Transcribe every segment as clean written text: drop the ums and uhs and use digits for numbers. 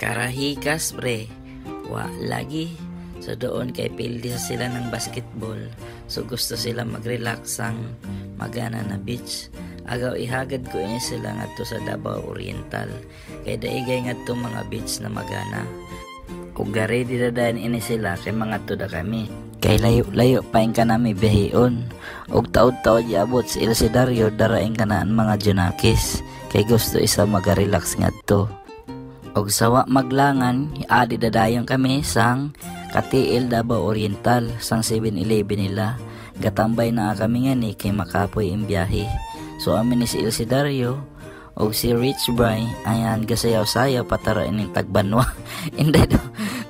Karahikas pre, wa lagi. So doon kay pildi sa sila ng basketball. So gusto sila mag-relax sang magana na beach. Agaw ihagad ko ini sila ngadto sa Davao Oriental. Kay daigay ngadto mga beach na magana. Ug gari di dadayan ini sila kay mga tuda kami. Kay layo-layo pa ing kanami bihion. Ug taud-taud iabot si Ilsidario daraing kanaan mga Junakis. Kay gusto isa mag-relax ngadto. Og sawa maglangan, adi dadayon kami sang Katiil Davao Oriental sang 7-Eleven nila. Gatambay na kami nga ni kay makapoy ang biyahe. So amin ni si Ilsidario og si Rich Bry ayan gasayaw-sayaw patara ining tagbanwa. Inday do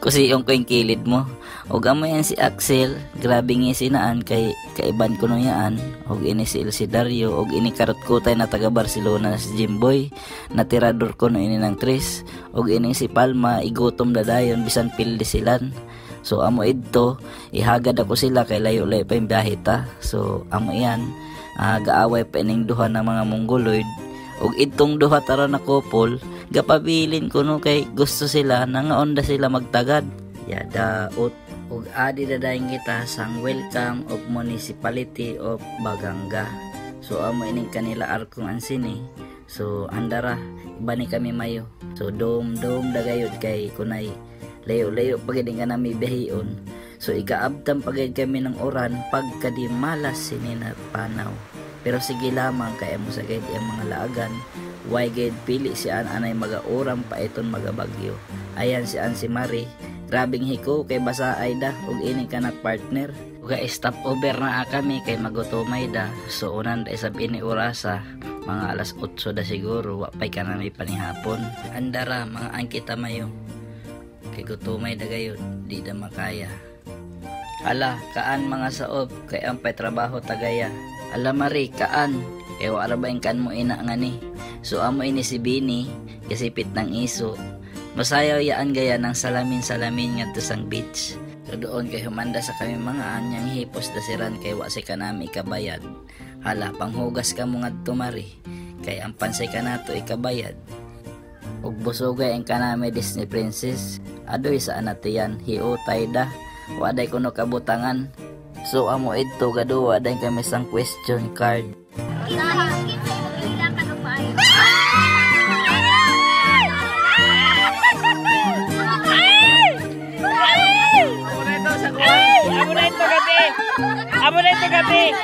kusiyong ko yung kilid mo. Og amo yan si Axel, grabe nga sinaan kay kaiban ko no yaan. Og ini si Ilsidario og ini karot kutay na taga Barcelona si Jimboy, na tirador ko no ini ng Tris. Og ini si Palma igutom dadayon bisan pildi silan. So amo idto ihagad ako sila kay layo-layo pa yung biyahe ta. So amo yan gaaway pa ining duha ng mga Mongoloid. Og itong duha tara na couple gapabilin ko no kay gusto sila nangaonda sila magtagad. Yadaot ug adi dadayon kita sang welcome of municipality of Baganga. So amo ining kanila arkong ansini. So andara bani kami mayo. So dom dagayod kay kunay layo-layo pagid nga nami bihion. So igaabtam pagid kami ng oran pagkadi malas sinina panaw. Pero sige lamang kay mo sa gid ang mga laagan. Why gid pili si anay maga-oram pa iton magabagyo. Ayan si Ansi Marie. Grabing hiko kay basa ayda ug ini kanak partner. Uga stop over na kami kay magutomay da. So unan da isab ini orasa mga alas 8 da siguro wa pay kanami panihapon. Andara mga angkita mayo. Kay gutomay da gayon di da makaya. Ala kaan mga saob kay ampay trabaho tagaya. Ala Marie kaan kay wa ra ba kan mo ina ngani. So amo ini si Bini kasipit ng iso. Masayaw yaan gaya ng salamin-salamin nga sang beach. So doon kay humanda sa kami mga anyang hipos dasiran kay wa si kanami ikabayad. Hala panghugas ka mo ngadto Mari kay ang pansay ka nato ikabayad. Ug busogay ang kanami Disney princess. Adoy sa anatiyan hiutay da. Waday kuno kabutangan. So amo idto gaduwa day kami sang question card. Amo na ito gabi.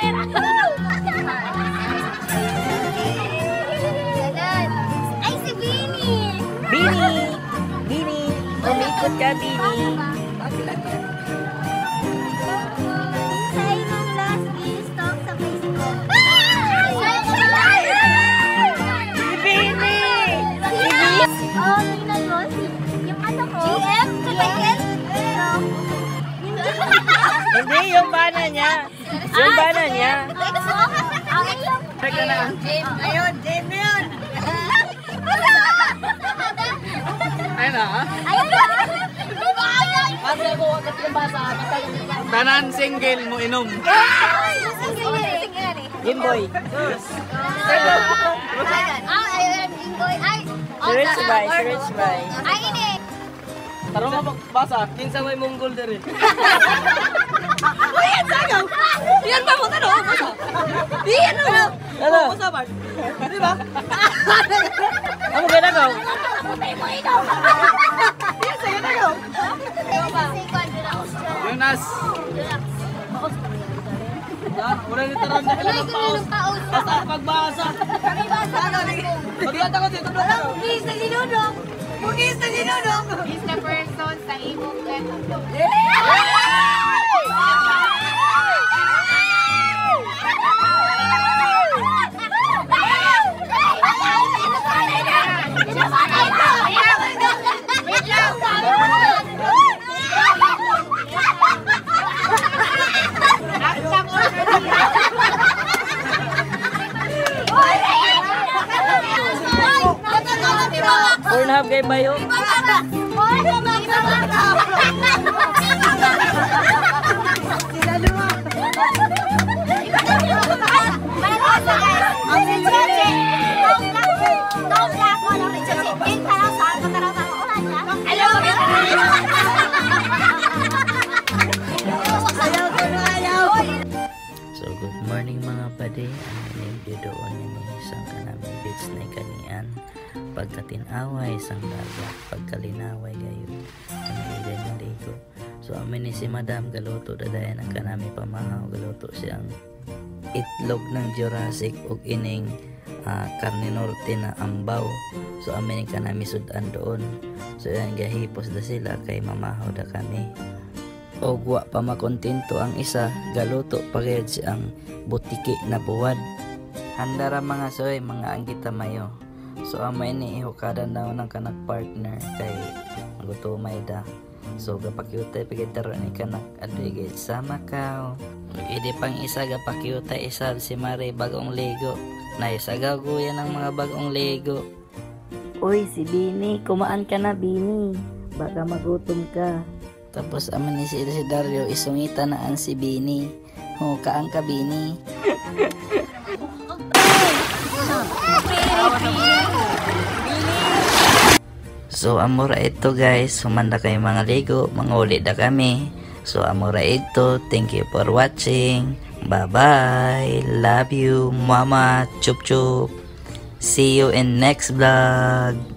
Ay, si Bini. Bini. Umikot ka, Bini. Say nung last stalk sa Facebook. Si Bini. Oh, tingnan mo. Yung ano ko. GM? Kapagyan? Hindi, yung bana niya. Yung bana niya. Teka na. Ayun, Jim yun. Ayun na. Ayun na. Kasi ko agad yung basa. Tanan single mo inom. Jimboy. Ayun, Jimboy. Ay, Rich Boy. ay, ini. Taro nga basa. Kinsa may Mongol dere. Yan sagaw. Yan ba mo taro? Yan no. Ano? Sabar. Di ba? Ano ba nagaw? Mo ito. Yan sa nagaw. Jonas. Wala ni taron na lang paus. Basta pagbasa. Pagbata ko dito. Please na sinudong. Pugis na sinudong. Is the person sa imong leto. Pornhub kay bayo. Ay, pagkatinaway sang dagat, pagkalinaway gayon ang maligo. So amin ni si Madam galuto dadayan ang kanami pamahaw, galuto siyang itlog ng Jurassic ug ining karne norte na ambaw. So amin ka nami sudan doon. So yan gahipos da sila kay mamahaw da kami. O wa pa makontento ang isa, galuto pagayad siyang butiki na buwad. Handa ra mga soy, mga anggita mayo. So amay ni ihukadan daw ng kanak partner kay gutumay da. So gapakyutay pagitaro ni kanak adoy sama ka. Idi pang isa gapakyutay isab si Mari bagong ligo. Naisagaw kuya ng mga bagong Lego. Uy, si Bini, kumaan ka na, Bini. Baka magutom ka. Tapos aman ni si Dario, isungita na ang si Bini. Kaan ka, Bini. So, amora ito guys. Sumanda kayo mga Lego. Manguli na kami. So, amora ito. Thank you for watching. Bye-bye. Love you, mama. Chup chup. See you in next vlog.